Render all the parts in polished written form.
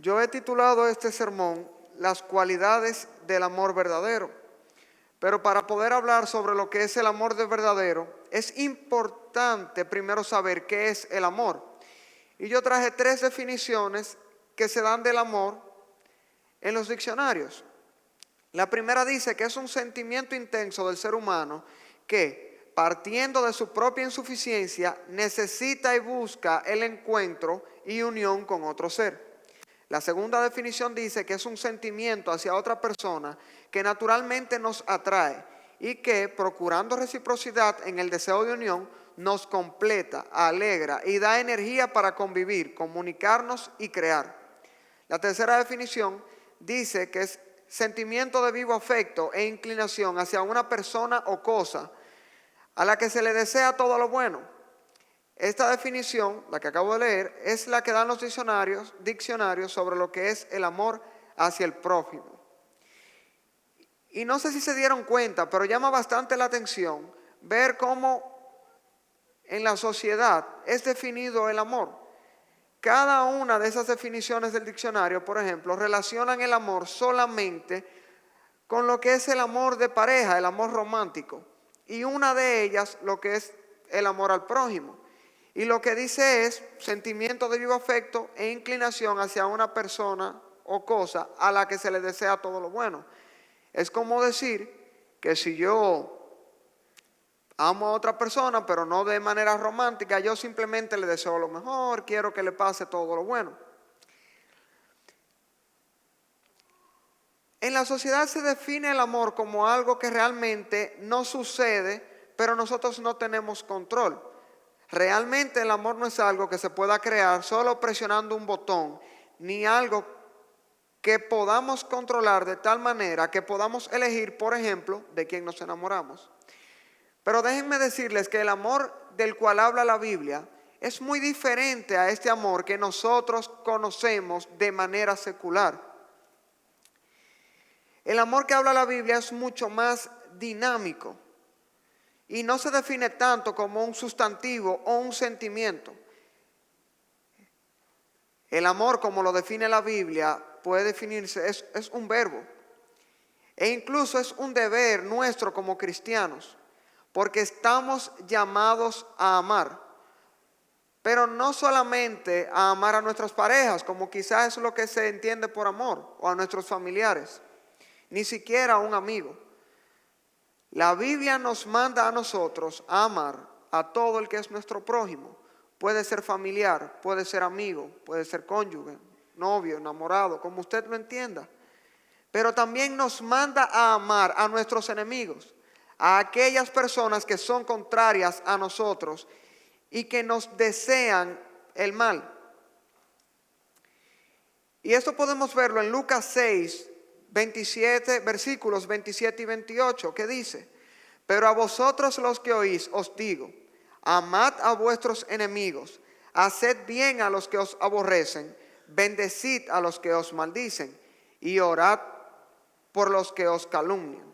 Yo he titulado este sermón Las cualidades del amor verdadero. Pero para poder hablar sobre lo que es el amor de verdadero, es importante primero saber qué es el amor. Y yo traje 3 definiciones que se dan del amor en los diccionarios. La primera dice que es un sentimiento intenso del ser humano que, partiendo de su propia insuficiencia, necesita y busca el encuentro y unión con otro ser. La segunda definición dice que es un sentimiento hacia otra persona que naturalmente nos atrae y que, procurando reciprocidad en el deseo de unión, nos completa, alegra y da energía para convivir, comunicarnos y crear. La tercera definición dice que es sentimiento de vivo afecto e inclinación hacia una persona o cosa a la que se le desea todo lo bueno. Esta definición, la que acabo de leer, es la que dan los diccionarios sobre lo que es el amor hacia el prójimo. Y no sé si se dieron cuenta, pero llama bastante la atención ver cómo en la sociedad es definido el amor. Cada una de esas definiciones del diccionario, por ejemplo, relacionan el amor solamente con lo que es el amor de pareja, el amor romántico. Y una de ellas, lo que es el amor al prójimo. Y lo que dice es sentimiento de vivo afecto e inclinación hacia una persona o cosa a la que se le desea todo lo bueno. Es como decir que si yo amo a otra persona, pero no de manera romántica, yo simplemente le deseo lo mejor, quiero que le pase todo lo bueno. En la sociedad se define el amor como algo que realmente no sucede, pero nosotros no tenemos control. Realmente el amor no es algo que se pueda crear solo presionando un botón, ni algo que podamos controlar de tal manera que podamos elegir, por ejemplo, de quién nos enamoramos. Pero déjenme decirles que el amor del cual habla la Biblia es muy diferente a este amor que nosotros conocemos de manera secular. El amor que habla la Biblia es mucho más dinámico y no se define tanto como un sustantivo o un sentimiento. El amor, como lo define la Biblia, puede definirse, es un verbo. E incluso es un deber nuestro como cristianos, porque estamos llamados a amar. Pero no solamente a amar a nuestras parejas, como quizás es lo que se entiende por amor, o a nuestros familiares, ni siquiera a un amigo. La Biblia nos manda a nosotros a amar a todo el que es nuestro prójimo. Puede ser familiar, puede ser amigo, puede ser cónyuge, novio, enamorado, como usted lo entienda. Pero también nos manda a amar a nuestros enemigos, a aquellas personas que son contrarias a nosotros y que nos desean el mal. Y esto podemos verlo en Lucas 6, 27, versículos 27 y 28, que dice: pero a vosotros los que oís os digo, amad a vuestros enemigos, haced bien a los que os aborrecen, bendecid a los que os maldicen y orad por los que os calumnian.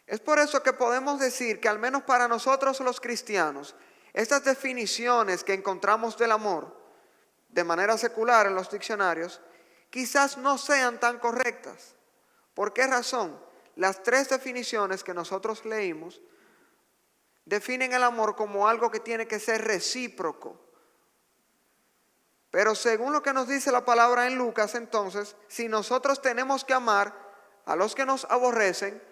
Es por eso que podemos decir que al menos para nosotros los cristianos, estas definiciones que encontramos del amor de manera secular en los diccionarios, quizás no sean tan correctas. ¿Por qué razón? Las 3 definiciones que nosotros leímos definen el amor como algo que tiene que ser recíproco. Pero según lo que nos dice la palabra en Lucas, entonces, si nosotros tenemos que amar a los que nos aborrecen,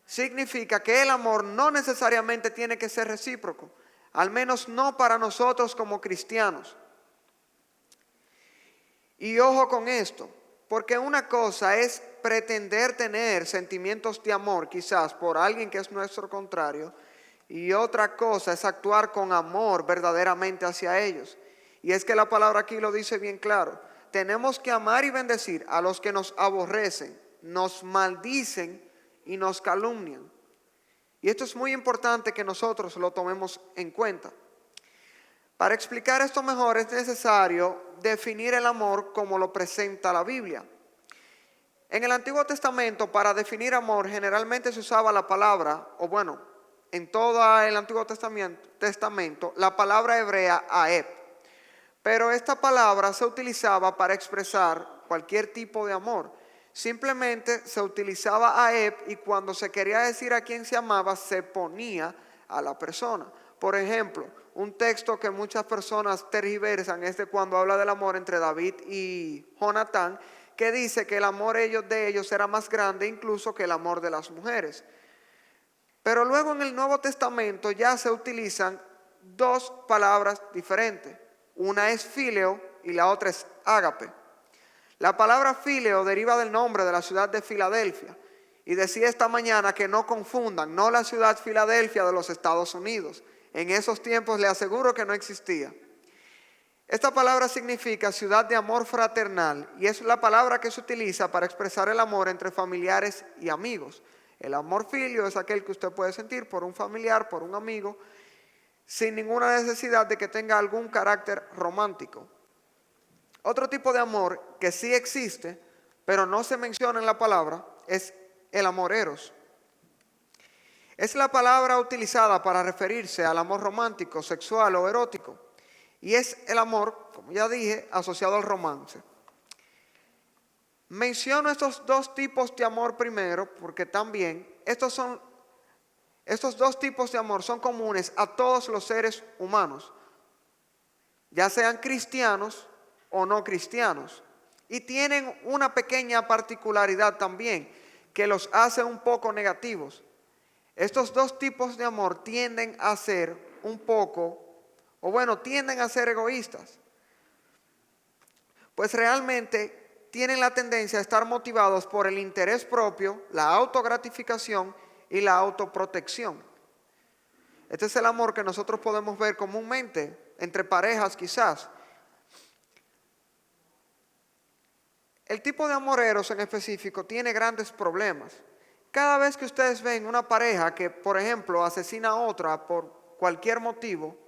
significa que el amor no necesariamente tiene que ser recíproco, al menos no para nosotros como cristianos. Y ojo con esto, porque una cosa es pretender tener sentimientos de amor quizás por alguien que es nuestro contrario, y otra cosa es actuar con amor verdaderamente hacia ellos. Y es que la palabra aquí lo dice bien claro: tenemos que amar y bendecir a los que nos aborrecen, nos maldicen y nos calumnian. Y esto es muy importante que nosotros lo tomemos en cuenta. Para explicar esto mejor es necesario definir el amor como lo presenta la Biblia. En el Antiguo Testamento, para definir amor, generalmente se usaba la palabra, en todo el Antiguo Testamento, la palabra hebrea aeb. Pero esta palabra se utilizaba para expresar cualquier tipo de amor. Simplemente se utilizaba aep y cuando se quería decir a quién se amaba, se ponía a la persona. Por ejemplo, un texto que muchas personas tergiversan es de cuando habla del amor entre David y Jonatán, que dice que el amor de ellos era más grande incluso que el amor de las mujeres. Pero luego en el Nuevo Testamento ya se utilizan dos palabras diferentes. Una es fileo y la otra es ágape. La palabra fileo deriva del nombre de la ciudad de Filadelfia. Y decía esta mañana que no confundan, no la ciudad Filadelfia de los Estados Unidos. En esos tiempos le aseguro que no existía. Esta palabra significa ciudad de amor fraternal y es la palabra que se utiliza para expresar el amor entre familiares y amigos. El amor filio es aquel que usted puede sentir por un familiar, por un amigo, sin ninguna necesidad de que tenga algún carácter romántico. Otro tipo de amor que sí existe, pero no se menciona en la palabra, es el amor eros. Es la palabra utilizada para referirse al amor romántico, sexual o erótico. Y es el amor, como ya dije, asociado al romance. Menciono estos dos tipos de amor primero, porque también estos dos tipos de amor son comunes a todos los seres humanos, ya sean cristianos o no cristianos. Y tienen una pequeña particularidad también, que los hace un poco negativos. Estos dos tipos de amor tienden a ser tienden a ser egoístas. Pues realmente tienen la tendencia a estar motivados por el interés propio, la autogratificación y la autoprotección. Este es el amor que nosotros podemos ver comúnmente entre parejas quizás. El tipo de amor eros en específico tiene grandes problemas. Cada vez que ustedes ven una pareja que, por ejemplo, asesina a otra por cualquier motivo,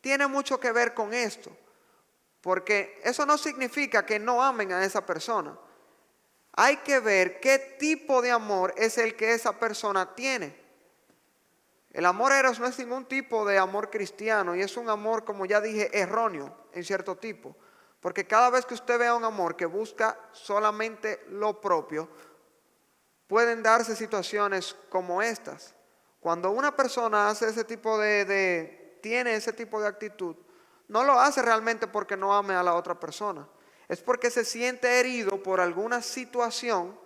tiene mucho que ver con esto. Porque eso no significa que no amen a esa persona. Hay que ver qué tipo de amor es el que esa persona tiene. El amor eros no es ningún tipo de amor cristiano y es un amor, como ya dije, erróneo en cierto tipo. Porque cada vez que usted vea un amor que busca solamente lo propio, pueden darse situaciones como estas. Cuando una persona hace tiene ese tipo de actitud, no lo hace realmente porque no ame a la otra persona. Es porque se siente herido por alguna situación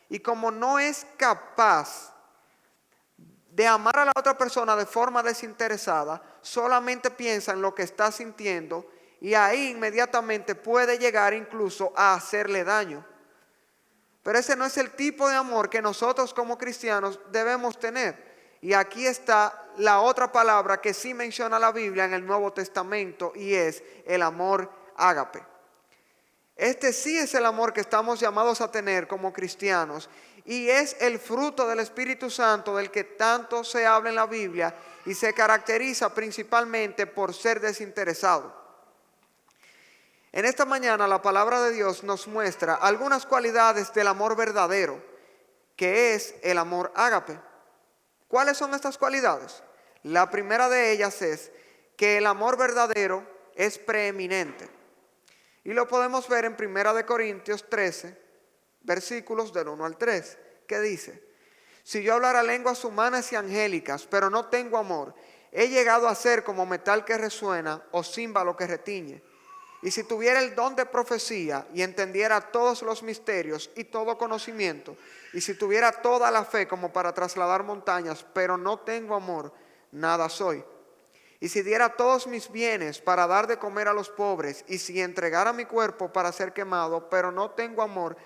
y como no es capaz de amar a la otra persona de forma desinteresada, solamente piensa en lo que está sintiendo y ahí inmediatamente puede llegar incluso a hacerle daño. Pero ese no es el tipo de amor que nosotros como cristianos debemos tener. Y aquí está la otra palabra que sí menciona la Biblia en el Nuevo Testamento y es el amor ágape. Este sí es el amor que estamos llamados a tener como cristianos y es el fruto del Espíritu Santo del que tanto se habla en la Biblia y se caracteriza principalmente por ser desinteresado. En esta mañana la palabra de Dios nos muestra algunas cualidades del amor verdadero, que es el amor ágape. ¿Cuáles son estas cualidades? La primera de ellas es que el amor verdadero es preeminente. Y lo podemos ver en 1 Corintios 13, versículos del 1 al 3, que dice: si yo hablara lenguas humanas y angélicas, pero no tengo amor, he llegado a ser como metal que resuena o címbalo que retiñe. Y si tuviera el don de profecía y entendiera todos los misterios y todo conocimiento, y si tuviera toda la fe como para trasladar montañas, pero no tengo amor, nada soy. Y si diera todos mis bienes para dar de comer a los pobres, y si entregara mi cuerpo para ser quemado, pero no tengo amor,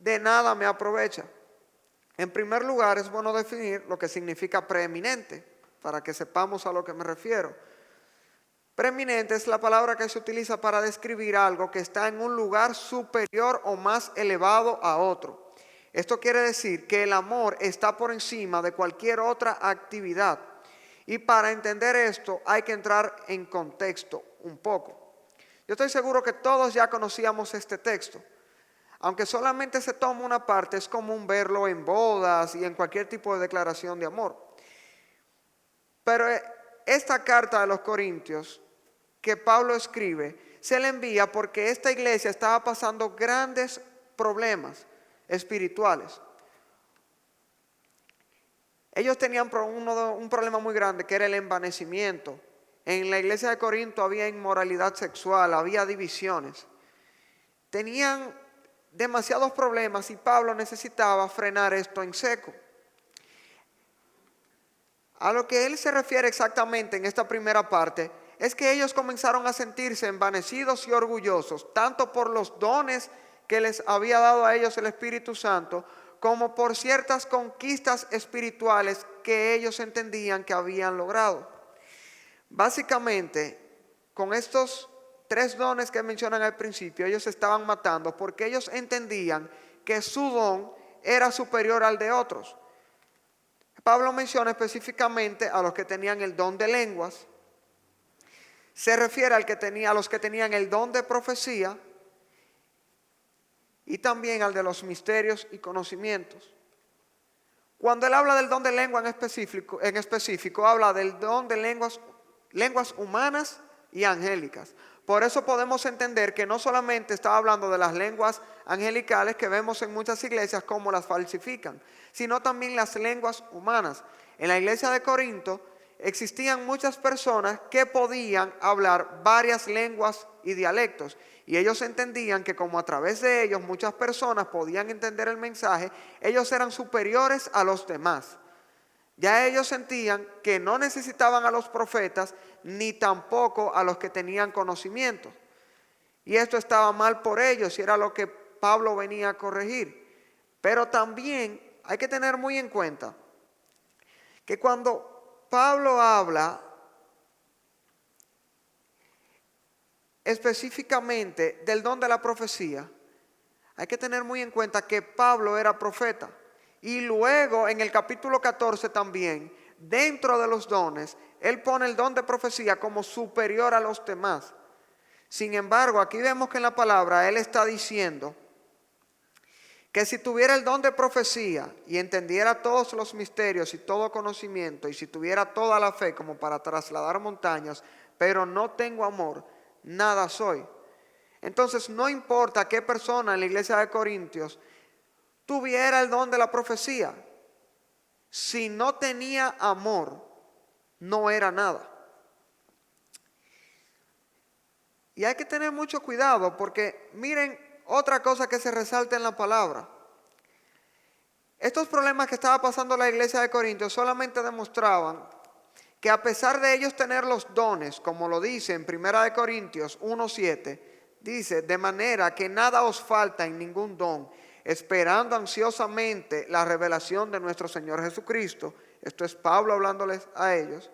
de nada me aprovecha. En primer lugar, es bueno definir lo que significa preeminente, para que sepamos a lo que me refiero. Preeminente es la palabra que se utiliza para describir algo que está en un lugar superior o más elevado a otro. Esto quiere decir que el amor está por encima de cualquier otra actividad. Y para entender esto hay que entrar en contexto un poco. Yo estoy seguro que todos ya conocíamos este texto. Aunque solamente se toma una parte, es común verlo en bodas y en cualquier tipo de declaración de amor. Pero esta carta de los Corintios que Pablo escribe, se le envía porque esta iglesia estaba pasando grandes problemas espirituales. Ellos tenían un problema muy grande, que era el envanecimiento. En la iglesia de Corinto había inmoralidad sexual, había divisiones. Tenían demasiados problemas y Pablo necesitaba frenar esto en seco. A lo que él se refiere exactamente en esta primera parte es que ellos comenzaron a sentirse envanecidos y orgullosos, tanto por los dones que les había dado a ellos el Espíritu Santo, como por ciertas conquistas espirituales que ellos entendían que habían logrado. Básicamente, con estos 3 dones que mencionan al principio, ellos se estaban matando porque ellos entendían que su don era superior al de otros. Pablo menciona específicamente a los que tenían el don de lenguas, se refiere a los que tenían el don de profecía y también al de los misterios y conocimientos. Cuando él habla del don de lengua en específico habla del don de lenguas humanas y angélicas. Por eso podemos entender que no solamente está hablando de las lenguas angelicales que vemos en muchas iglesias como las falsifican, sino también las lenguas humanas. En la iglesia de Corinto existían muchas personas que podían hablar varias lenguas y dialectos, y ellos entendían que como a través de ellos muchas personas podían entender el mensaje, ellos eran superiores a los demás. Ya ellos sentían que no necesitaban a los profetas ni tampoco a los que tenían conocimiento. Y esto estaba mal por ellos y era lo que Pablo venía a corregir. Pero también hay que tener muy en cuenta que cuando Pablo habla específicamente del don de la profecía, hay que tener muy en cuenta que Pablo era profeta. Y luego en el capítulo 14 también, dentro de los dones, él pone el don de profecía como superior a los demás. Sin embargo, aquí vemos que en la palabra él está diciendo que si tuviera el don de profecía y entendiera todos los misterios y todo conocimiento, y si tuviera toda la fe como para trasladar montañas, pero no tengo amor, nada soy. Entonces no importa qué persona en la iglesia de Corintios tuviera el don de la profecía, si no tenía amor, no era nada. Y hay que tener mucho cuidado porque miren otra cosa que se resalta en la palabra. Estos problemas que estaba pasando la iglesia de Corintios solamente demostraban que a pesar de ellos tener los dones, como lo dice en 1 Corintios 1:7, dice, de manera que nada os falta en ningún don, esperando ansiosamente la revelación de nuestro Señor Jesucristo. Esto es Pablo hablándoles a ellos.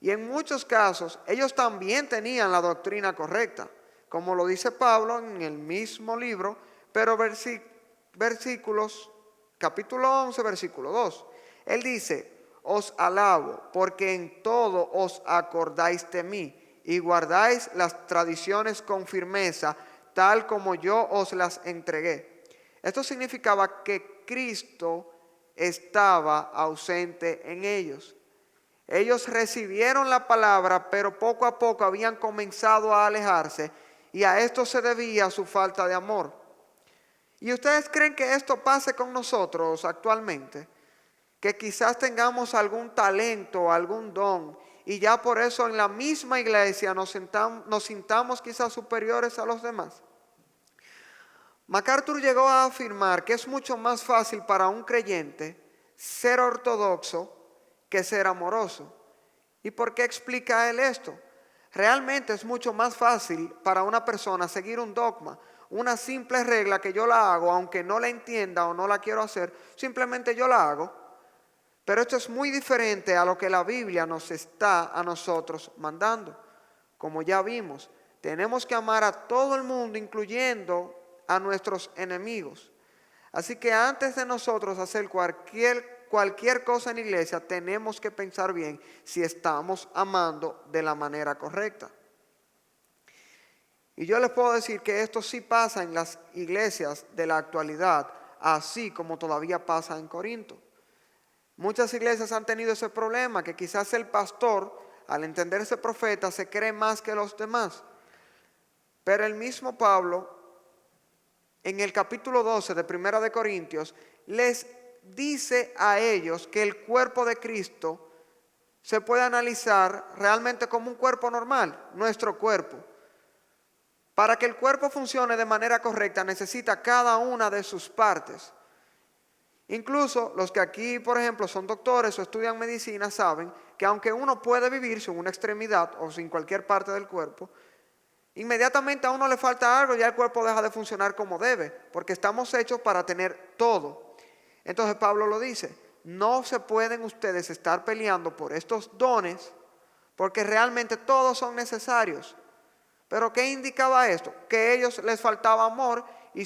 Y en muchos casos ellos también tenían la doctrina correcta, como lo dice Pablo en el mismo libro, pero capítulo 11, versículo 2. Él dice, os alabo porque en todo os acordáis de mí y guardáis las tradiciones con firmeza, tal como yo os las entregué. Esto significaba que Cristo estaba ausente en ellos. Ellos recibieron la palabra, pero poco a poco habían comenzado a alejarse y a esto se debía su falta de amor. ¿Y ustedes creen que esto pase con nosotros actualmente? Que quizás tengamos algún talento, algún don y ya por eso en la misma iglesia nos sintamos quizás superiores a los demás. MacArthur llegó a afirmar que es mucho más fácil para un creyente ser ortodoxo que ser amoroso. ¿Y por qué explica él esto? Realmente es mucho más fácil para una persona seguir un dogma, una simple regla que yo la hago, aunque no la entienda o no la quiero hacer, simplemente yo la hago. Pero esto es muy diferente a lo que la Biblia nos está a nosotros mandando. Como ya vimos, tenemos que amar a todo el mundo, incluyendo a nuestros enemigos. Así que antes de nosotros hacer cualquier cosa en la iglesia, tenemos que pensar bien si estamos amando de la manera correcta. Y yo les puedo decir que esto sí pasa en las iglesias de la actualidad, así como todavía pasa en Corinto. Muchas iglesias han tenido ese problema, que quizás el pastor al entenderse profeta, se cree más que los demás. Pero el mismo Pablo, en el capítulo 12 de Primera de Corintios, les dice a ellos que el cuerpo de Cristo se puede analizar realmente como un cuerpo normal, nuestro cuerpo. Para que el cuerpo funcione de manera correcta necesita cada una de sus partes. Incluso los que aquí, por ejemplo, son doctores o estudian medicina saben que aunque uno puede vivir sin una extremidad o sin cualquier parte del cuerpo, inmediatamente a uno le falta algo y ya el cuerpo deja de funcionar como debe, porque estamos hechos para tener todo. Entonces Pablo lo dice, no se pueden ustedes estar peleando por estos dones, porque realmente todos son necesarios. ¿Pero qué indicaba esto? Que a ellos les faltaba amor y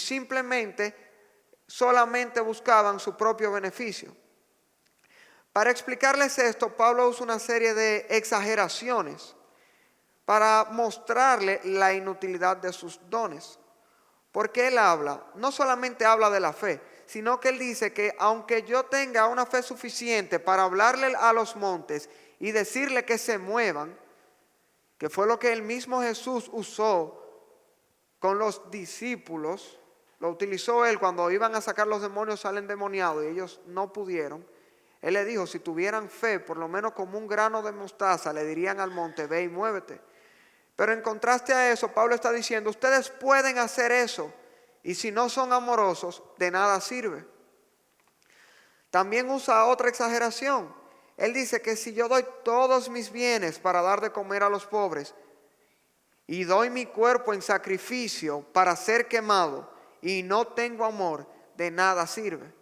solamente buscaban su propio beneficio. Para explicarles esto, Pablo usa una serie de exageraciones para mostrarle la inutilidad de sus dones. Porque él no solamente habla de la fe, sino que él dice que aunque yo tenga una fe suficiente para hablarle a los montes y decirle que se muevan, que fue lo que el mismo Jesús usó con los discípulos, lo utilizó él cuando iban a sacar los demonios al endemoniado y ellos no pudieron. Él le dijo, si tuvieran fe, por lo menos como un grano de mostaza, le dirían al monte, ve y muévete. Pero en contraste a eso, Pablo está diciendo, ustedes pueden hacer eso, y si no son amorosos, de nada sirve. También usa otra exageración. Él dice que si yo doy todos mis bienes para dar de comer a los pobres, y doy mi cuerpo en sacrificio para ser quemado, y no tengo amor, de nada sirve.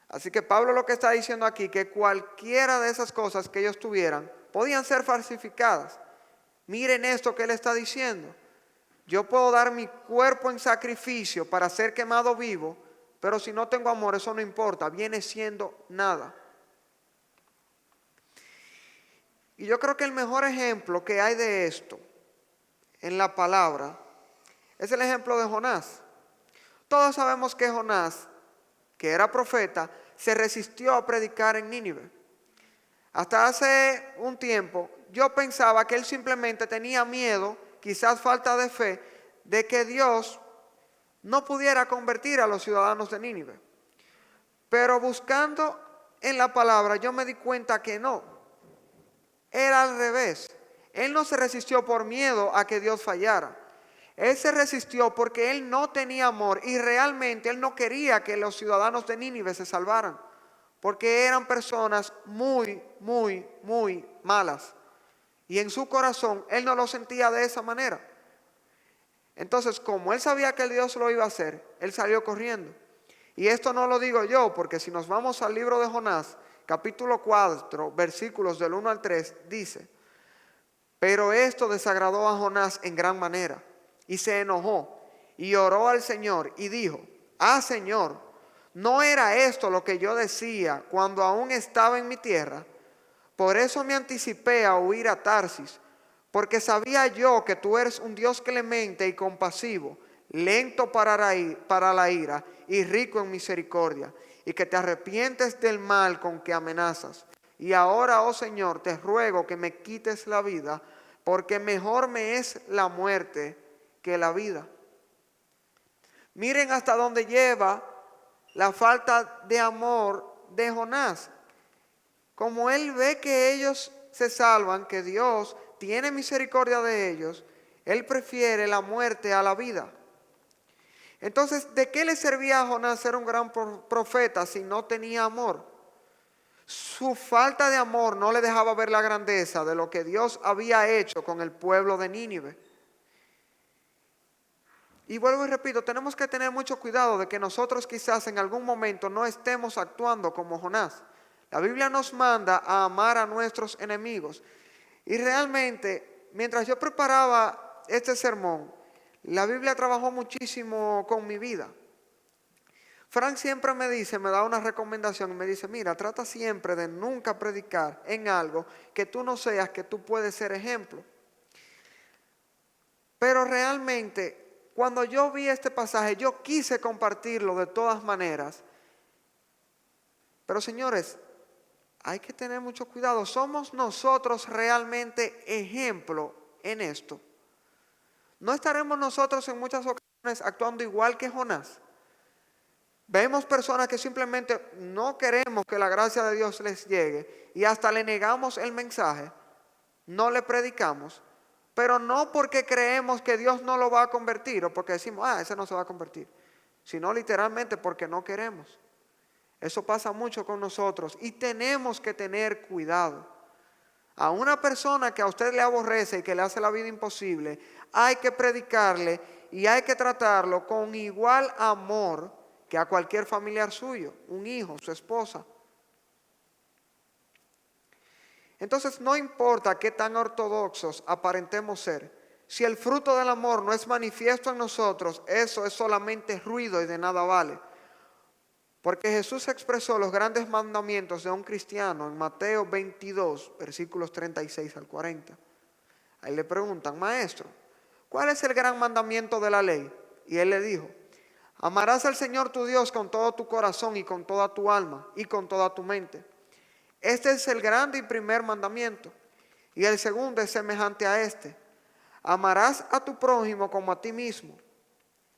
Así que Pablo lo que está diciendo aquí, que cualquiera de esas cosas que ellos tuvieran, podían ser falsificadas. Miren esto que él está diciendo. Yo puedo dar mi cuerpo en sacrificio para ser quemado vivo, pero si no tengo amor, eso no importa, viene siendo nada. Y yo creo que el mejor ejemplo que hay de esto en la palabra es el ejemplo de Jonás. Todos sabemos que Jonás, que era profeta, se resistió a predicar en Nínive. Hasta hace un tiempo yo pensaba que él simplemente tenía miedo, quizás falta de fe, de que Dios no pudiera convertir a los ciudadanos de Nínive. Pero buscando en la palabra yo me di cuenta que no, era al revés. Él no se resistió por miedo a que Dios fallara. Él se resistió porque él no tenía amor y realmente él no quería que los ciudadanos de Nínive se salvaran, porque eran personas muy, muy, muy malas. Y en su corazón él no lo sentía de esa manera. Entonces, como él sabía que el Dios lo iba a hacer, él salió corriendo. Y esto no lo digo yo, porque si nos vamos al libro de Jonás, capítulo 4, versículos del 1 al 3, dice: pero esto desagradó a Jonás en gran manera, y se enojó, y oró al Señor, y dijo: Señor, ¿no era esto lo que yo decía cuando aún estaba en mi tierra? Por eso me anticipé a huir a Tarsis, porque sabía yo que tú eres un Dios clemente y compasivo, lento para la ira y rico en misericordia, y que te arrepientes del mal con que amenazas. Y ahora, oh Señor, te ruego que me quites la vida, porque mejor me es la muerte que la vida. Miren hasta dónde lleva la falta de amor de Jonás. Como él ve que ellos se salvan, que Dios tiene misericordia de ellos, él prefiere la muerte a la vida. Entonces, ¿de qué le servía a Jonás ser un gran profeta si no tenía amor? Su falta de amor no le dejaba ver la grandeza de lo que Dios había hecho con el pueblo de Nínive. Y vuelvo y repito, tenemos que tener mucho cuidado de que nosotros quizás en algún momento no estemos actuando como Jonás. La Biblia nos manda a amar a nuestros enemigos. Y realmente, mientras yo preparaba este sermón, la Biblia trabajó muchísimo con mi vida. Frank siempre me da una recomendación y me dice: mira, trata siempre de nunca predicar en algo que tú no seas, que tú puedes ser ejemplo. Pero realmente, cuando yo vi este pasaje, yo quise compartirlo de todas maneras. Pero señores, hay que tener mucho cuidado. ¿Somos nosotros realmente ejemplo en esto? ¿No estaremos nosotros en muchas ocasiones actuando igual que Jonás? Vemos personas que simplemente no queremos que la gracia de Dios les llegue y hasta le negamos el mensaje, no le predicamos, pero no porque creemos que Dios no lo va a convertir o porque decimos, ese no se va a convertir, sino literalmente porque no queremos. Eso pasa mucho con nosotros y tenemos que tener cuidado. A una persona que a usted le aborrece y que le hace la vida imposible, hay que predicarle y hay que tratarlo con igual amor que a cualquier familiar suyo, un hijo, su esposa. Entonces no importa qué tan ortodoxos aparentemos ser, si el fruto del amor no es manifiesto en nosotros, eso es solamente ruido y de nada vale. Porque Jesús expresó los grandes mandamientos de un cristiano en Mateo 22, versículos 36 al 40. Ahí le preguntan, maestro, ¿cuál es el gran mandamiento de la ley? Y él le dijo, amarás al Señor tu Dios con todo tu corazón y con toda tu alma y con toda tu mente. Este es el grande y primer mandamiento. Y el segundo es semejante a este. Amarás a tu prójimo como a ti mismo.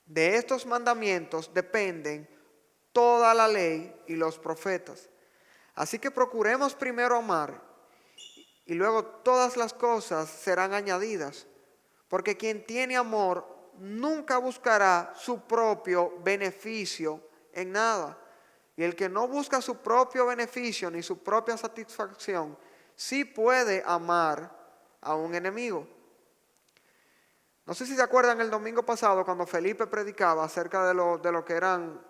De estos mandamientos dependen toda la ley y los profetas. Así que procuremos primero amar y luego todas las cosas serán añadidas. Porque quien tiene amor nunca buscará su propio beneficio en nada. Y el que no busca su propio beneficio ni su propia satisfacción, sí puede amar a un enemigo. No sé si se acuerdan el domingo pasado cuando Felipe predicaba acerca de lo que eran.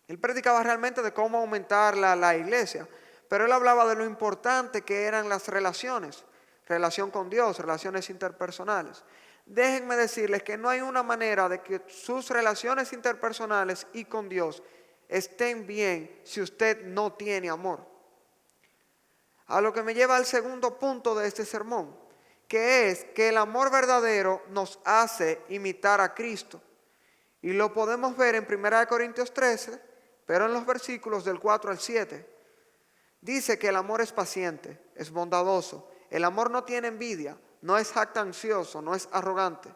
Él predicaba realmente de cómo aumentar la iglesia, pero él hablaba de lo importante que eran las relaciones, relación con Dios, relaciones interpersonales. Déjenme decirles que no hay una manera de que sus relaciones interpersonales y con Dios estén bien si usted no tiene amor. A lo que me lleva al segundo punto de este sermón, que es que el amor verdadero nos hace imitar a Cristo. Y lo podemos ver en 1 Corintios 13, pero en los versículos del 4 al 7. Dice que el amor es paciente, es bondadoso. El amor no tiene envidia, no es jactancioso, no es arrogante.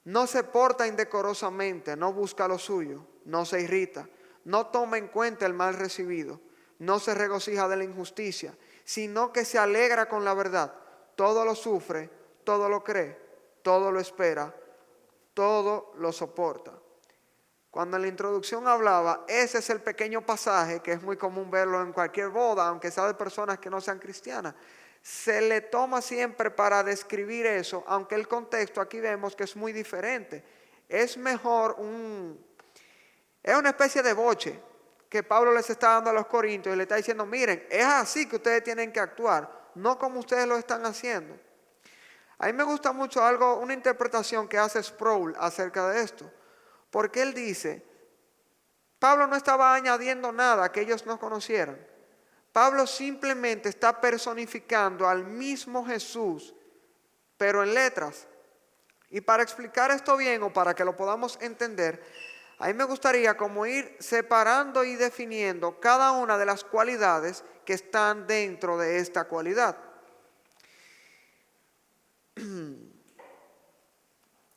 No se porta indecorosamente, no busca lo suyo, no se irrita, no toma en cuenta el mal recibido, no se regocija de la injusticia, sino que se alegra con la verdad. Todo lo sufre, todo lo cree, todo lo espera, todo lo soporta. Cuando en la introducción hablaba, ese es el pequeño pasaje que es muy común verlo en cualquier boda, aunque sea de personas que no sean cristianas. Se le toma siempre para describir eso, aunque el contexto aquí vemos que es muy diferente. Es mejor es una especie de boche que Pablo les está dando a los corintios y le está diciendo, miren, es así que ustedes tienen que actuar, no como ustedes lo están haciendo. A mí me gusta mucho una interpretación que hace Sproul acerca de esto. Porque él dice, Pablo no estaba añadiendo nada que ellos no conocieran. Pablo simplemente está personificando al mismo Jesús, pero en letras. Y para explicar esto bien o para que lo podamos entender, a mí me gustaría como ir separando y definiendo cada una de las cualidades que están dentro de esta cualidad.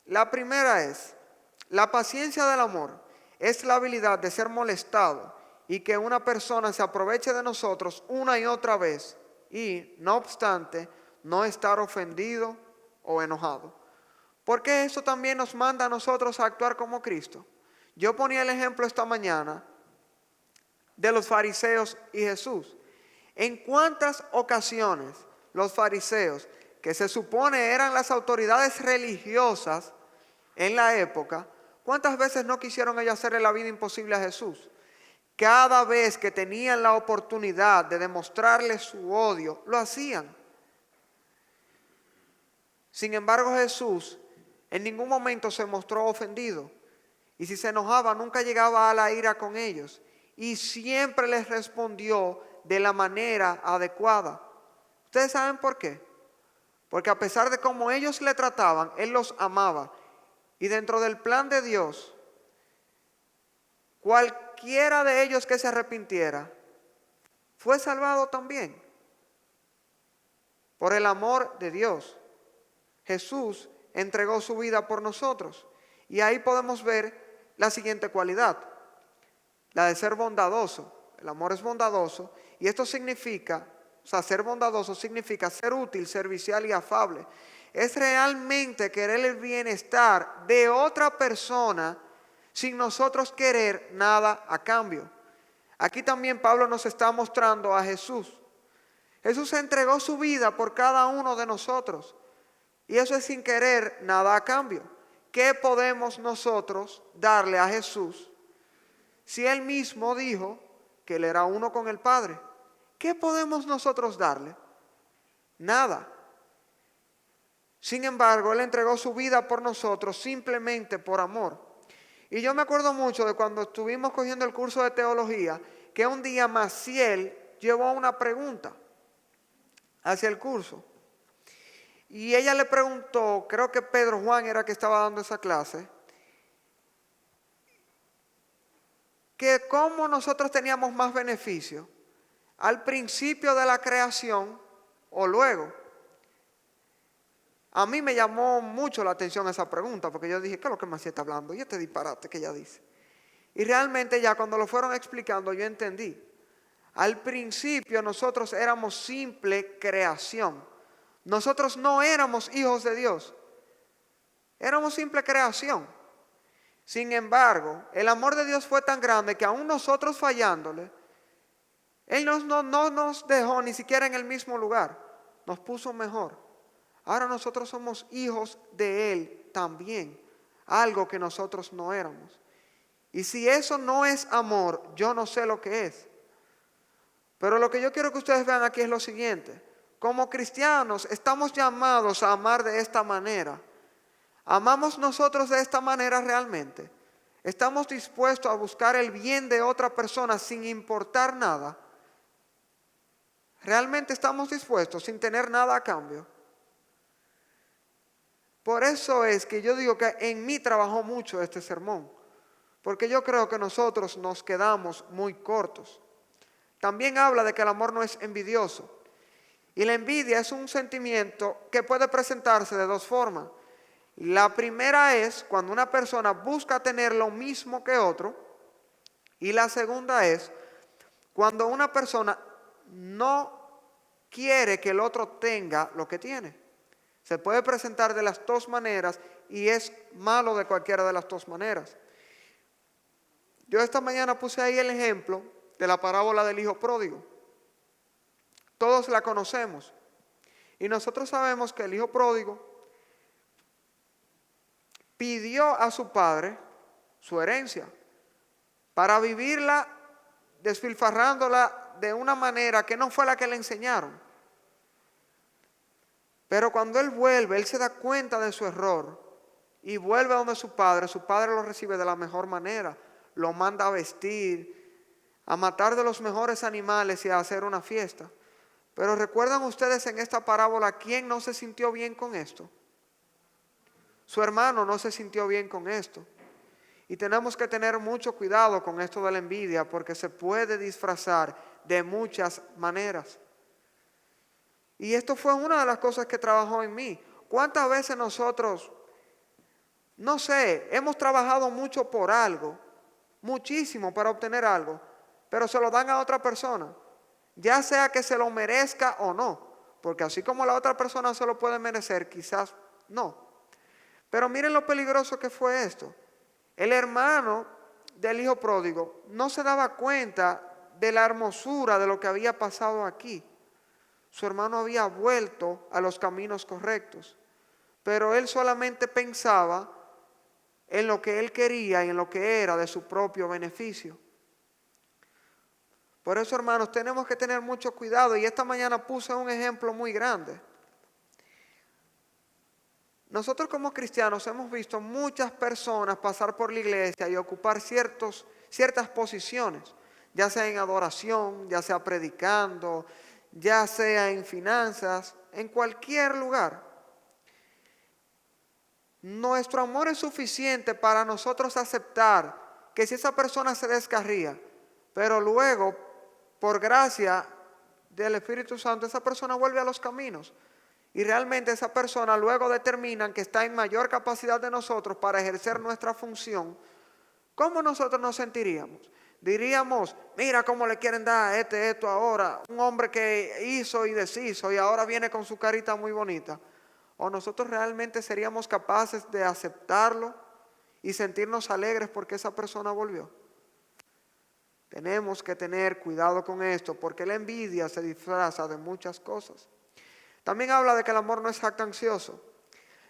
La primera es, la paciencia del amor es la habilidad de ser molestado y que una persona se aproveche de nosotros una y otra vez y, no obstante, no estar ofendido o enojado. Porque eso también nos manda a nosotros a actuar como Cristo. Yo ponía el ejemplo esta mañana de los fariseos y Jesús. ¿En cuántas ocasiones los fariseos, que se supone eran las autoridades religiosas en la época, cuántas veces no quisieron ellos hacerle la vida imposible a Jesús? Cada vez que tenían la oportunidad de demostrarle su odio, lo hacían. Sin embargo, Jesús en ningún momento se mostró ofendido. Y si se enojaba, nunca llegaba a la ira con ellos. Y siempre les respondió de la manera adecuada. ¿Ustedes saben por qué? Porque a pesar de cómo ellos le trataban, Él los amaba. Y dentro del plan de Dios, cualquiera de ellos que se arrepintiera, fue salvado también por el amor de Dios. Jesús entregó su vida por nosotros. Y ahí podemos ver la siguiente cualidad, la de ser bondadoso. El amor es bondadoso y esto significa, o sea, ser bondadoso significa ser útil, servicial y afable. Es realmente querer el bienestar de otra persona sin nosotros querer nada a cambio. Aquí también Pablo nos está mostrando a Jesús. Jesús entregó su vida por cada uno de nosotros y eso es sin querer nada a cambio. ¿Qué podemos nosotros darle a Jesús si Él mismo dijo que Él era uno con el Padre? ¿Qué podemos nosotros darle? Nada. Sin embargo, Él entregó su vida por nosotros simplemente por amor. Y yo me acuerdo mucho de cuando estuvimos cogiendo el curso de teología, que un día Maciel llevó una pregunta hacia el curso. Y ella le preguntó, creo que Pedro Juan era que estaba dando esa clase, que cómo nosotros teníamos más beneficio, al principio de la creación o luego. A mí me llamó mucho la atención esa pregunta, porque yo dije, ¿qué es lo que Maciel está hablando? Y este disparate que ella dice. Y realmente ya cuando lo fueron explicando yo entendí. Al principio nosotros éramos simple creación. Nosotros no éramos hijos de Dios. Éramos simple creación. Sin embargo, el amor de Dios fue tan grande que aún nosotros fallándole, Él no nos dejó ni siquiera en el mismo lugar. Nos puso mejor. Ahora nosotros somos hijos de Él también. Algo que nosotros no éramos. Y si eso no es amor, yo no sé lo que es. Pero lo que yo quiero que ustedes vean aquí es lo siguiente. Como cristianos estamos llamados a amar de esta manera. ¿Amamos nosotros de esta manera realmente? ¿Estamos dispuestos a buscar el bien de otra persona sin importar nada? ¿Realmente estamos dispuestos sin tener nada a cambio? Por eso es que yo digo que en mí trabajó mucho este sermón. Porque yo creo que nosotros nos quedamos muy cortos. También habla de que el amor no es envidioso. Y la envidia es un sentimiento que puede presentarse de dos formas. La primera es cuando una persona busca tener lo mismo que otro. Y la segunda es cuando una persona no quiere que el otro tenga lo que tiene. Se puede presentar de las dos maneras y es malo de cualquiera de las dos maneras. Yo esta mañana puse ahí el ejemplo de la parábola del hijo pródigo. Todos la conocemos. Y nosotros sabemos que el hijo pródigo pidió a su padre su herencia para vivirla despilfarrándola de una manera que no fue la que le enseñaron. Pero cuando él vuelve, él se da cuenta de su error y vuelve a donde su padre lo recibe de la mejor manera, lo manda a vestir, a matar de los mejores animales y a hacer una fiesta. Pero ¿recuerdan ustedes en esta parábola quién no se sintió bien con esto? Su hermano no se sintió bien con esto. Y tenemos que tener mucho cuidado con esto de la envidia porque se puede disfrazar de muchas maneras. Y esto fue una de las cosas que trabajó en mí. ¿Cuántas veces nosotros, no sé, hemos trabajado mucho por algo, muchísimo para obtener algo, pero se lo dan a otra persona? Ya sea que se lo merezca o no, porque así como la otra persona se lo puede merecer, quizás no. Pero miren lo peligroso que fue esto. El hermano del hijo pródigo no se daba cuenta de la hermosura de lo que había pasado aquí. Su hermano había vuelto a los caminos correctos, pero él solamente pensaba en lo que él quería y en lo que era de su propio beneficio. Por eso, hermanos, tenemos que tener mucho cuidado y esta mañana puse un ejemplo muy grande. Nosotros como cristianos hemos visto muchas personas pasar por la iglesia y ocupar ciertas posiciones, ya sea en adoración, ya sea predicando, ya sea en finanzas, en cualquier lugar. Nuestro amor es suficiente para nosotros aceptar que si esa persona se descarría, pero luego por gracia del Espíritu Santo, esa persona vuelve a los caminos. Y realmente esa persona luego determinan que está en mayor capacidad de nosotros para ejercer nuestra función. ¿Cómo nosotros nos sentiríamos? Diríamos, mira cómo le quieren dar a esto ahora. Un hombre que hizo y deshizo y ahora viene con su carita muy bonita. ¿O nosotros realmente seríamos capaces de aceptarlo y sentirnos alegres porque esa persona volvió? Tenemos que tener cuidado con esto porque la envidia se disfraza de muchas cosas. También habla de que el amor no es jactancioso.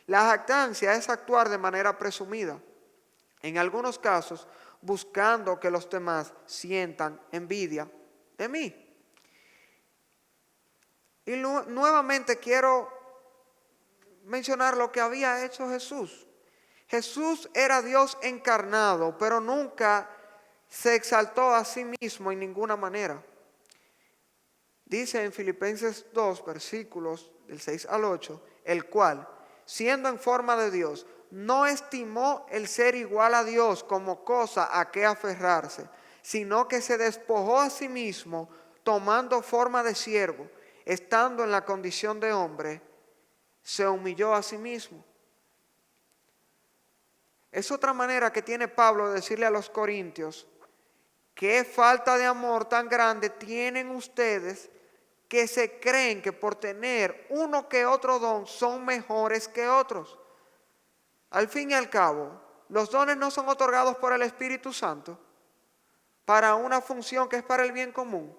La jactancia es actuar de manera presumida, en algunos casos buscando que los demás sientan envidia de mí. Y nuevamente quiero mencionar lo que había hecho Jesús. Jesús era Dios encarnado, pero nunca se exaltó a sí mismo en ninguna manera. Dice en Filipenses 2, versículos del 6 al 8, el cual, siendo en forma de Dios, no estimó el ser igual a Dios como cosa a que aferrarse, sino que se despojó a sí mismo, tomando forma de siervo, estando en la condición de hombre, se humilló a sí mismo. Es otra manera que tiene Pablo de decirle a los corintios, qué falta de amor tan grande tienen ustedes que se creen que por tener uno que otro don son mejores que otros. Al fin y al cabo, los dones no son otorgados por el Espíritu Santo para una función que es para el bien común.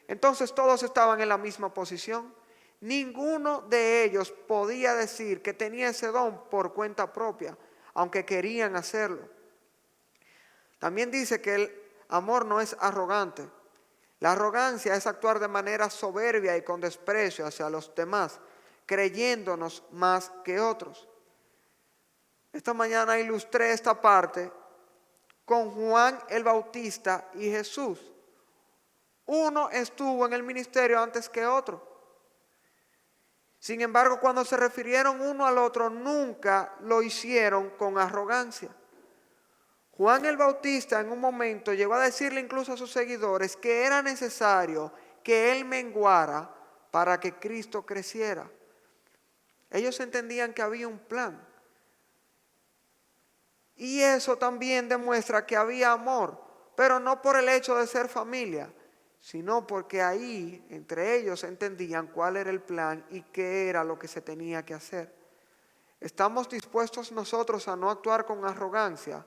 Entonces todos estaban en la misma posición. Ninguno de ellos podía decir que tenía ese don por cuenta propia, aunque querían hacerlo. También dice que el amor no es arrogante. La arrogancia es actuar de manera soberbia y con desprecio hacia los demás, creyéndonos más que otros. Esta mañana ilustré esta parte con Juan el Bautista y Jesús. Uno estuvo en el ministerio antes que otro. Sin embargo, cuando se refirieron uno al otro, nunca lo hicieron con arrogancia. Juan el Bautista en un momento llegó a decirle incluso a sus seguidores que era necesario que él menguara para que Cristo creciera. Ellos entendían que había un plan. Y eso también demuestra que había amor, pero no por el hecho de ser familia, sino porque ahí entre ellos entendían cuál era el plan y qué era lo que se tenía que hacer. ¿Estamos dispuestos nosotros a no actuar con arrogancia?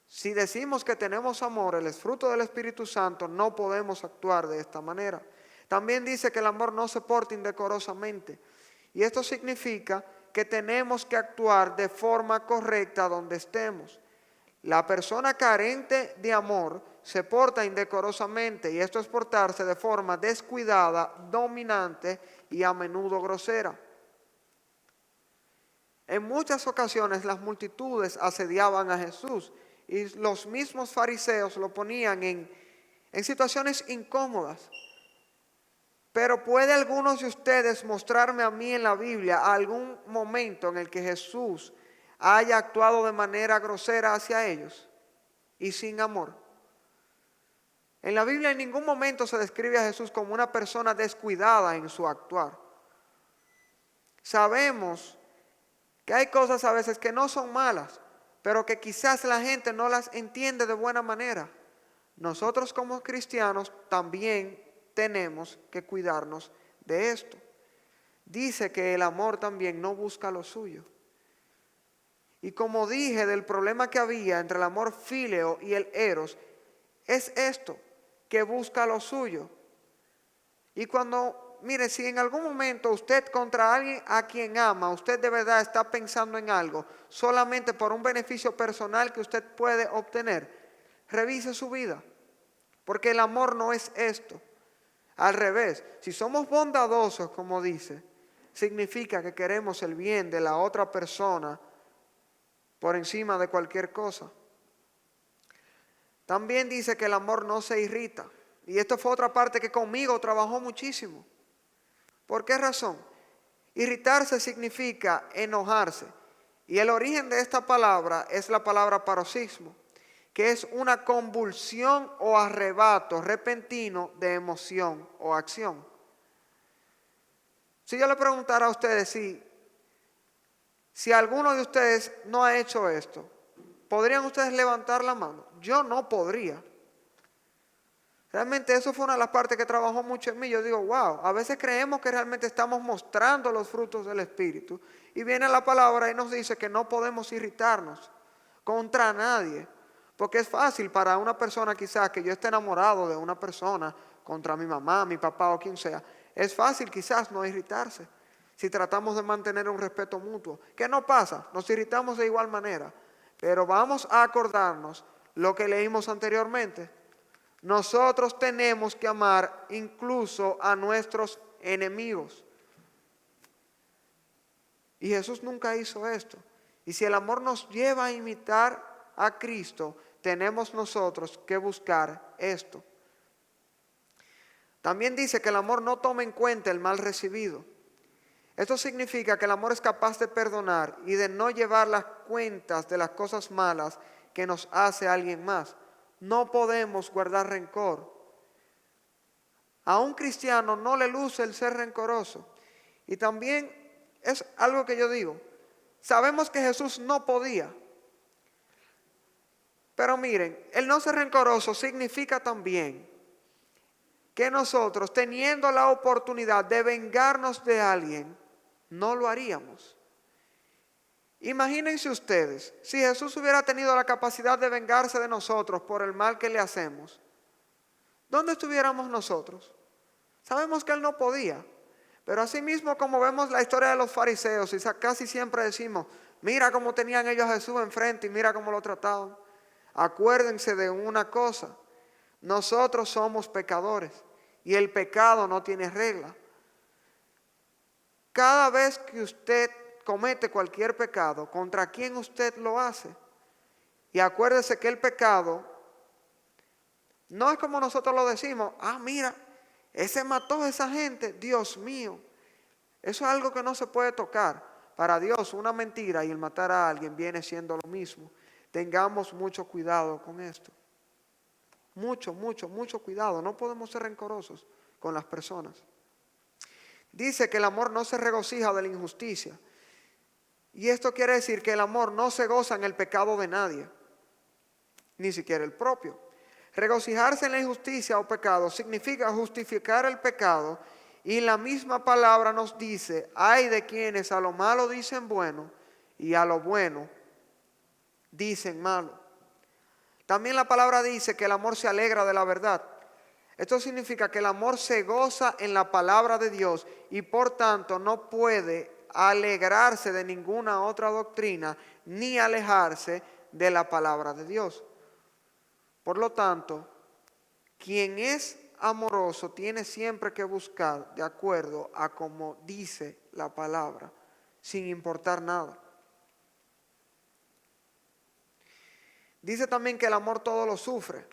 Si decimos que tenemos amor, el fruto del Espíritu Santo, no podemos actuar de esta manera. También dice que el amor no se porta indecorosamente. Y esto significa que tenemos que actuar de forma correcta donde estemos. La persona carente de amor se porta indecorosamente, y esto es portarse de forma descuidada, dominante y a menudo grosera. En muchas ocasiones las multitudes asediaban a Jesús y los mismos fariseos lo ponían en situaciones incómodas. Pero ¿puede algunos de ustedes mostrarme a mí en la Biblia algún momento en el que Jesús haya actuado de manera grosera hacia ellos y sin amor? En la Biblia en ningún momento se describe a Jesús como una persona descuidada en su actuar. Sabemos que hay cosas a veces que no son malas, pero que quizás la gente no las entiende de buena manera. Nosotros como cristianos también tenemos que cuidarnos de esto. Dice que el amor también no busca lo suyo. Y como dije del problema que había entre el amor fíleo y el eros, es esto, que busca lo suyo. Y cuando, mire, si en algún momento usted contra alguien a quien ama, usted de verdad está pensando en algo, solamente por un beneficio personal que usted puede obtener, revise su vida. Porque el amor no es esto. Al revés, si somos bondadosos, como dice, significa que queremos el bien de la otra persona por encima de cualquier cosa. También dice que el amor no se irrita. Y esto fue otra parte que conmigo trabajó muchísimo. ¿Por qué razón? Irritarse significa enojarse. Y el origen de esta palabra es la palabra paroxismo, que es una convulsión o arrebato repentino de emoción o acción. Si yo le preguntara a ustedes si alguno de ustedes no ha hecho esto, ¿podrían ustedes levantar la mano? Yo no podría. Realmente eso fue una de las partes que trabajó mucho en mí. Yo digo, wow, a veces creemos que realmente estamos mostrando los frutos del Espíritu. Y viene la palabra y nos dice que no podemos irritarnos contra nadie. Porque es fácil para una persona quizás que yo esté enamorado de una persona, contra mi mamá, mi papá o quien sea. Es fácil quizás no irritarse si tratamos de mantener un respeto mutuo. ¿Qué no pasa? Nos irritamos de igual manera. Pero vamos a acordarnos lo que leímos anteriormente. Nosotros tenemos que amar incluso a nuestros enemigos. Y Jesús nunca hizo esto. Y si el amor nos lleva a imitar a Cristo, tenemos nosotros que buscar esto. También dice que el amor no toma en cuenta el mal recibido. Esto significa que el amor es capaz de perdonar y de no llevar las cuentas de las cosas malas que nos hace alguien más. No podemos guardar rencor. A un cristiano no le luce el ser rencoroso. Y también es algo que yo digo. Sabemos que Jesús no podía. Pero miren, el no ser rencoroso significa también que nosotros, teniendo la oportunidad de vengarnos de alguien, no lo haríamos. Imagínense ustedes, si Jesús hubiera tenido la capacidad de vengarse de nosotros por el mal que le hacemos, ¿dónde estuviéramos nosotros? Sabemos que Él no podía, pero asimismo como vemos la historia de los fariseos y casi siempre decimos, mira cómo tenían ellos a Jesús enfrente y mira cómo lo trataban. Acuérdense de una cosa, nosotros somos pecadores y el pecado no tiene regla. Cada vez que usted comete cualquier pecado, ¿contra quién usted lo hace? Y acuérdese que el pecado no es como nosotros lo decimos, mira, ese mató a esa gente, Dios mío. Eso es algo que no se puede tocar. Para Dios una mentira y el matar a alguien viene siendo lo mismo. Tengamos mucho cuidado con esto. Mucho cuidado. No podemos ser rencorosos con las personas. Dice que el amor no se regocija de la injusticia. Y esto quiere decir que el amor no se goza en el pecado de nadie, ni siquiera el propio. Regocijarse en la injusticia o pecado significa justificar el pecado, y la misma palabra nos dice, hay de quienes a lo malo dicen bueno y a lo bueno dicen malo. También la palabra dice que el amor se alegra de la verdad. Esto significa que el amor se goza en la palabra de Dios y por tanto no puede alegrarse de ninguna otra doctrina ni alejarse de la palabra de Dios. Por lo tanto, quien es amoroso tiene siempre que buscar de acuerdo a como dice la palabra, sin importar nada. Dice también que el amor todo lo sufre.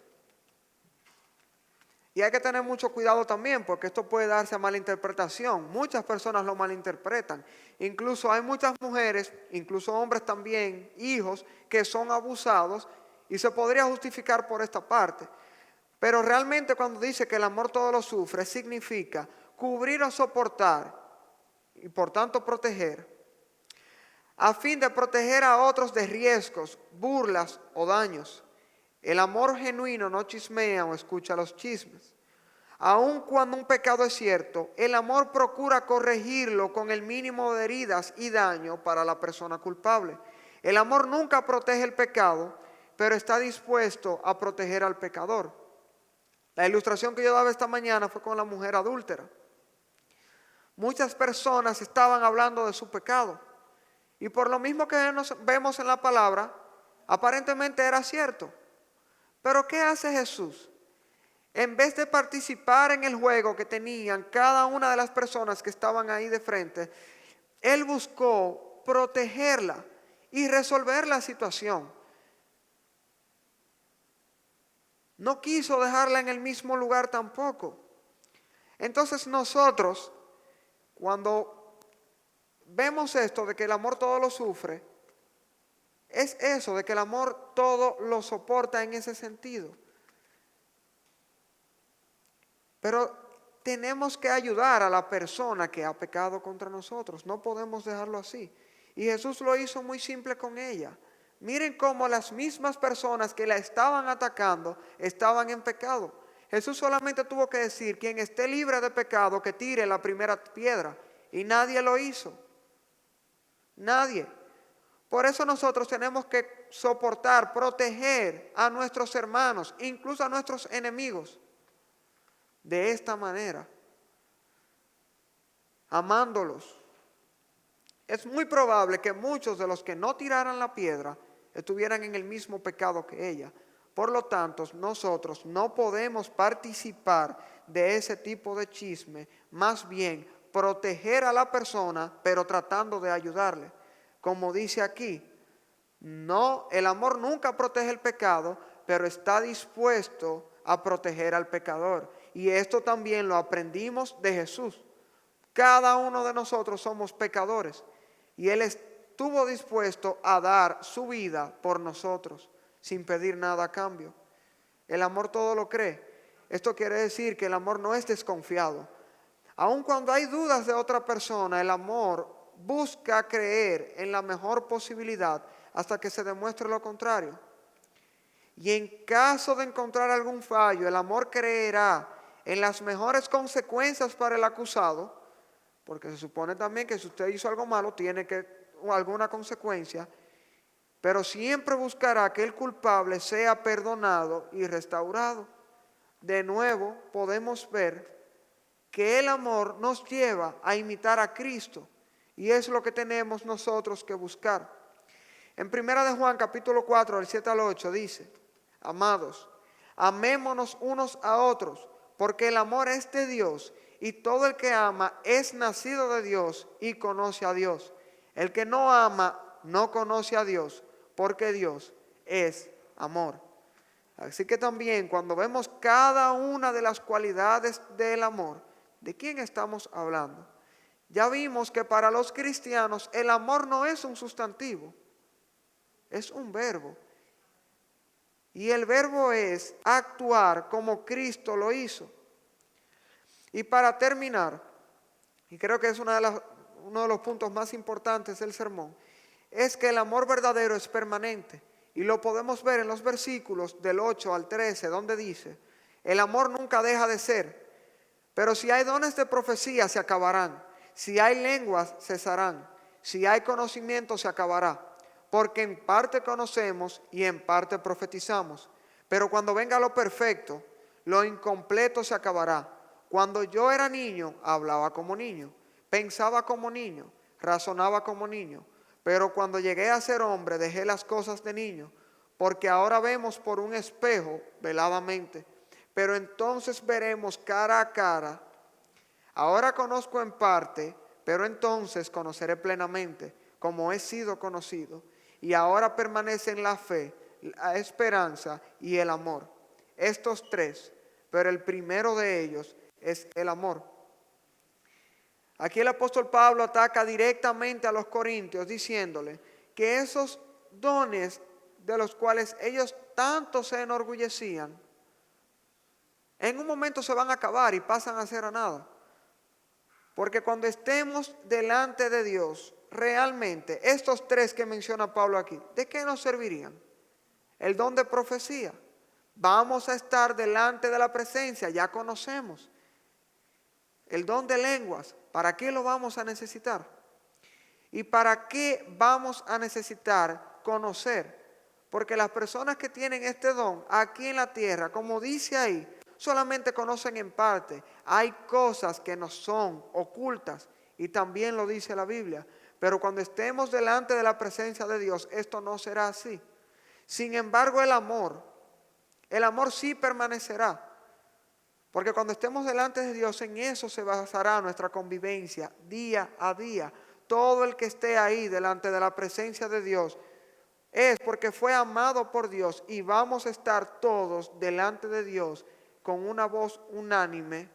Y hay que tener mucho cuidado también porque esto puede darse a malinterpretación. Muchas personas lo malinterpretan. Incluso hay muchas mujeres, incluso hombres también, hijos, que son abusados y se podría justificar por esta parte. Pero realmente cuando dice que el amor todo lo sufre, significa cubrir o soportar y por tanto proteger, a fin de proteger a otros de riesgos, burlas o daños. El amor genuino no chismea o escucha los chismes. Aun cuando un pecado es cierto, el amor procura corregirlo con el mínimo de heridas y daño para la persona culpable. El amor nunca protege el pecado, pero está dispuesto a proteger al pecador. La ilustración que yo daba esta mañana fue con la mujer adúltera. Muchas personas estaban hablando de su pecado. Y por lo mismo que vemos en la palabra, aparentemente era cierto. Pero ¿qué hace Jesús? En vez de participar en el juego que tenían cada una de las personas que estaban ahí de frente, Él buscó protegerla y resolver la situación. No quiso dejarla en el mismo lugar tampoco. Entonces nosotros, cuando vemos esto de que el amor todo lo sufre, es eso, de que el amor todo lo soporta en ese sentido. Pero tenemos que ayudar a la persona que ha pecado contra nosotros. No podemos dejarlo así. Y Jesús lo hizo muy simple con ella. Miren cómo las mismas personas que la estaban atacando estaban en pecado. Jesús solamente tuvo que decir: quien esté libre de pecado, que tire la primera piedra. Y nadie lo hizo. Nadie. Por eso nosotros tenemos que soportar, proteger a nuestros hermanos, incluso a nuestros enemigos, de esta manera, amándolos. Es muy probable que muchos de los que no tiraran la piedra estuvieran en el mismo pecado que ella. Por lo tanto, nosotros no podemos participar de ese tipo de chisme, más bien proteger a la persona, pero tratando de ayudarle. Como dice aquí, no, el amor nunca protege el pecado, pero está dispuesto a proteger al pecador. Y esto también lo aprendimos de Jesús. Cada uno de nosotros somos pecadores y Él estuvo dispuesto a dar su vida por nosotros sin pedir nada a cambio. El amor todo lo cree. Esto quiere decir que el amor no es desconfiado. Aun cuando hay dudas de otra persona, el amor busca creer en la mejor posibilidad hasta que se demuestre lo contrario. Y en caso de encontrar algún fallo, el amor creerá en las mejores consecuencias para el acusado, porque se supone también que si usted hizo algo malo, tiene que alguna consecuencia, pero siempre buscará que el culpable sea perdonado y restaurado. De nuevo, podemos ver que el amor nos lleva a imitar a Cristo, y es lo que tenemos nosotros que buscar. En 1 de Juan capítulo 4, del 7 al 8 dice: amados, amémonos unos a otros, porque el amor es de Dios, y todo el que ama es nacido de Dios y conoce a Dios. El que no ama no conoce a Dios, porque Dios es amor. Así que también cuando vemos cada una de las cualidades del amor, ¿de quién estamos hablando? Ya vimos que para los cristianos el amor no es un sustantivo, es un verbo. Y el verbo es actuar como Cristo lo hizo. Y para terminar, y creo que es uno de los puntos más importantes del sermón, es que el amor verdadero es permanente. Y lo podemos ver en los versículos del 8 al 13, donde dice: el amor nunca deja de ser, pero si hay dones de profecía se acabarán, si hay lenguas cesarán, si hay conocimiento se acabará, porque en parte conocemos y en parte profetizamos. Pero cuando venga lo perfecto, lo incompleto se acabará. Cuando yo era niño, hablaba como niño, pensaba como niño, razonaba como niño. Pero cuando llegué a ser hombre, dejé las cosas de niño, porque ahora vemos por un espejo veladamente, pero entonces veremos cara a cara. Ahora conozco en parte, pero entonces conoceré plenamente, como he sido conocido. Y ahora permanecen la fe, la esperanza y el amor. Estos tres, pero el primero de ellos es el amor. Aquí el apóstol Pablo ataca directamente a los corintios diciéndole que esos dones de los cuales ellos tanto se enorgullecían, en un momento se van a acabar y pasan a ser a nada. Porque cuando estemos delante de Dios, realmente estos tres que menciona Pablo aquí, ¿de qué nos servirían? El don de profecía. Vamos a estar delante de la presencia, ya conocemos. El don de lenguas, ¿para qué lo vamos a necesitar? ¿Y para qué vamos a necesitar conocer? Porque las personas que tienen este don aquí en la tierra, como dice ahí, solamente conocen en parte. Hay cosas que nos son ocultas y también lo dice la Biblia. Pero cuando estemos delante de la presencia de Dios, esto no será así. Sin embargo, el amor sí permanecerá. Porque cuando estemos delante de Dios, en eso se basará nuestra convivencia día a día. Todo el que esté ahí delante de la presencia de Dios es porque fue amado por Dios, y vamos a estar todos delante de Dios con una voz unánime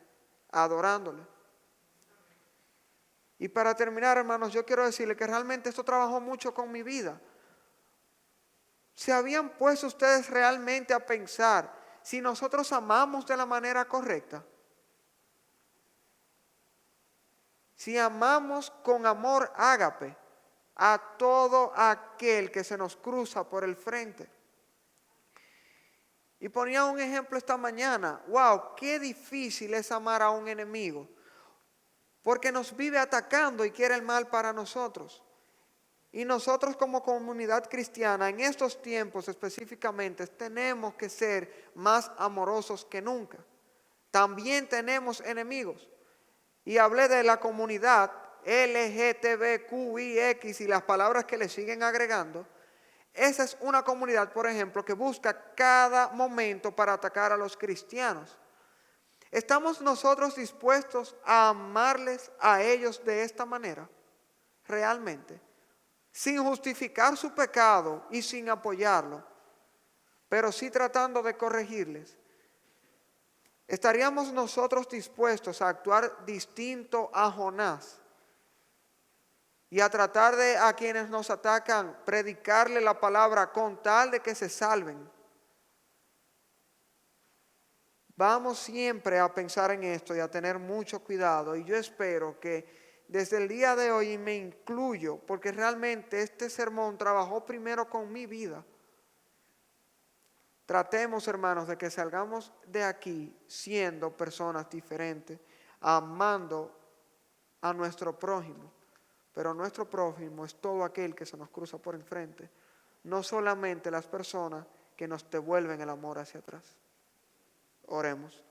adorándole. Y para terminar, hermanos, yo quiero decirle que realmente esto trabajó mucho con mi vida. ¿Se habían puesto ustedes realmente a pensar si nosotros amamos de la manera correcta? Si amamos con amor ágape a todo aquel que se nos cruza por el frente. Y ponía un ejemplo esta mañana. ¡Wow! Qué difícil es amar a un enemigo. Porque nos vive atacando y quiere el mal para nosotros. Y nosotros como comunidad cristiana en estos tiempos específicamente tenemos que ser más amorosos que nunca. También tenemos enemigos. Y hablé de la comunidad LGTBQIX y las palabras que le siguen agregando. Esa es una comunidad, por ejemplo, que busca cada momento para atacar a los cristianos. ¿Estamos nosotros dispuestos a amarles a ellos de esta manera? Realmente. Sin justificar su pecado y sin apoyarlo, pero sí tratando de corregirles. ¿Estaríamos nosotros dispuestos a actuar distinto a Jonás y a tratar de a quienes nos atacan predicarle la palabra con tal de que se salven? Vamos siempre a pensar en esto y a tener mucho cuidado, y yo espero que desde el día de hoy, y me incluyo, porque realmente este sermón trabajó primero con mi vida. Tratemos, hermanos, de que salgamos de aquí siendo personas diferentes, amando a nuestro prójimo. Pero nuestro prójimo es todo aquel que se nos cruza por enfrente, no solamente las personas que nos devuelven el amor hacia atrás. Oremos.